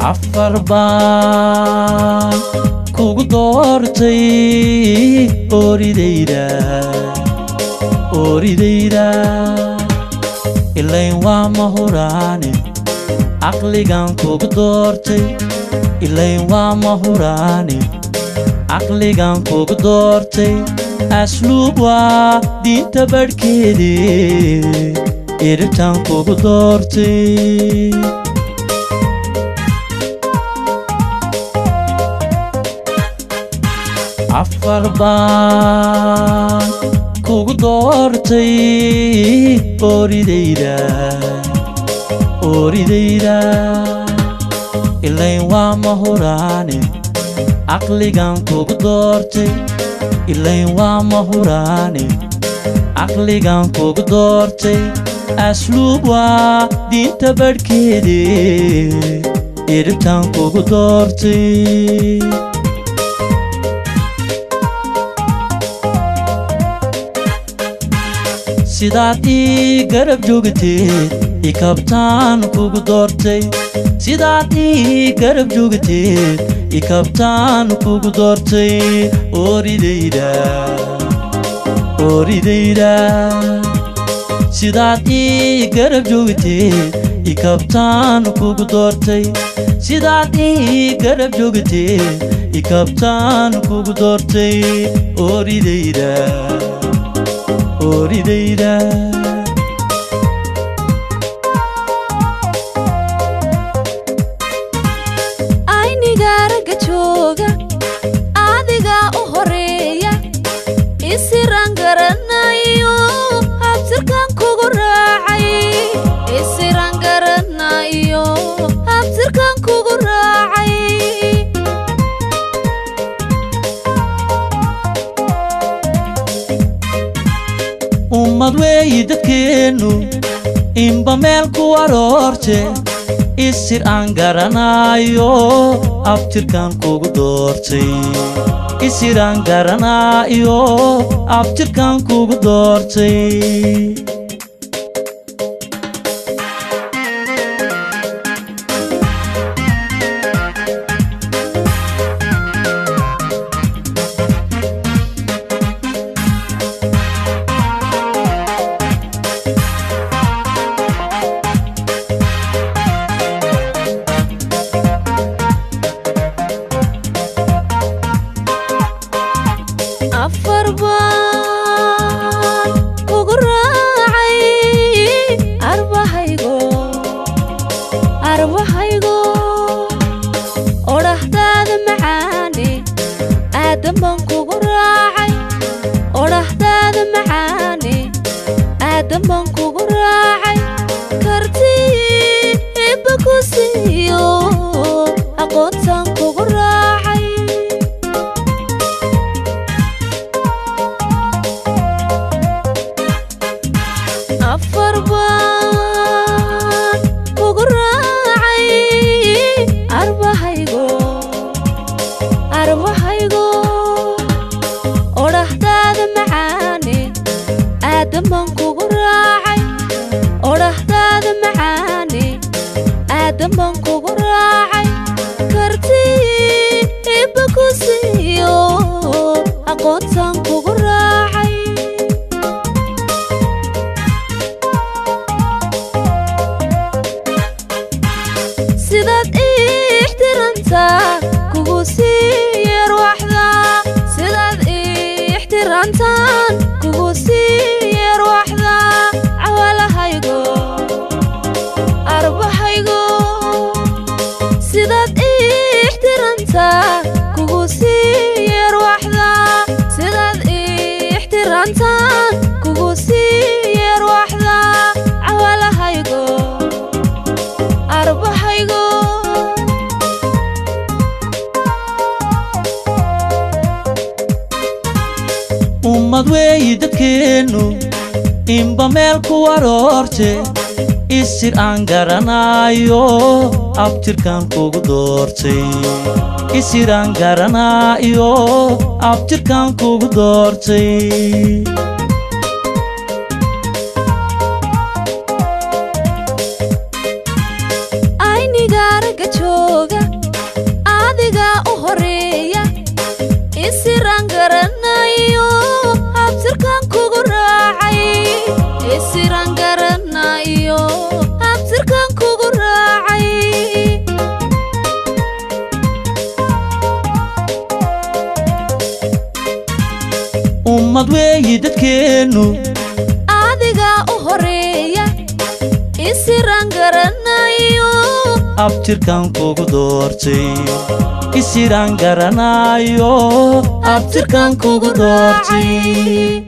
afar baan kugu doortay oridayda ilayn waa mahuraane aqligan kugu doortay ilayn waa mahuraane aqligan kugu doortay asluub waa diinta badhkeede iribtan kugu doortay afar baan kugu doortay oridayda ilayn waa mahuraane aqligan kugu doortay ilayn waa mahuraane aqligan kugu doortay asluub waa diinta badhkeede iribtan kugu doortay sidaad ii garab joogteed ikabtaan kugu doortay sidaad ii garab joogteed ikabtaan kugu doortay oridayda sidaad ii garab joogteed ikabtaan kugu doortay sidaad ii garab joogteed ikabtaan kugu doortay oridayda ayniga ragga jooga adigaa u horeeya isiraan garanayo habtirkan kugu raacay isiraan garanayo habtirkan kugu raacay ummad weeyi dadkeennu inba meel ku aroorte isir aan garanayo abtirkan kugu doortay isir aan garanayo abtirkan kugu doortay afar baan kugu raacay arbahaygo odhahdaada macaane aadan baan kugu raacay odhahdaada macaane aadan baan kugu raacay kartii ibba ku siiyo aqoontaan kugu raacay afar baan kugu raacay arbahaygo odhahdaada macaane aadan baan kugu raacay odhahdaada macaane aadan baan kugu raacay kartii ibba ku siiyo aqoontaan kugu raacay sidaad ixtiraantaa kugu siiye ruuxda sidaad ixtiraantaan kugu siiye ruuxda cawalahaygo arbahaygo sidaad ixtiraantaa kugu siiye ruuxda sidaad ixtiraantaan kugu siiye ruuxda cawalahaygo arbahaygo ummad weeyi dadkeennu inba meel ku aroorte isir aan garanayo abtirkan kugu doortay isir aan garanayo abtirkan kugu doortay ayniga ragga jooga dadkeenu adiga u horeeya isiraan garanayo abtirkan kugu doortay isiraan garanayo abtirkan kugu doortay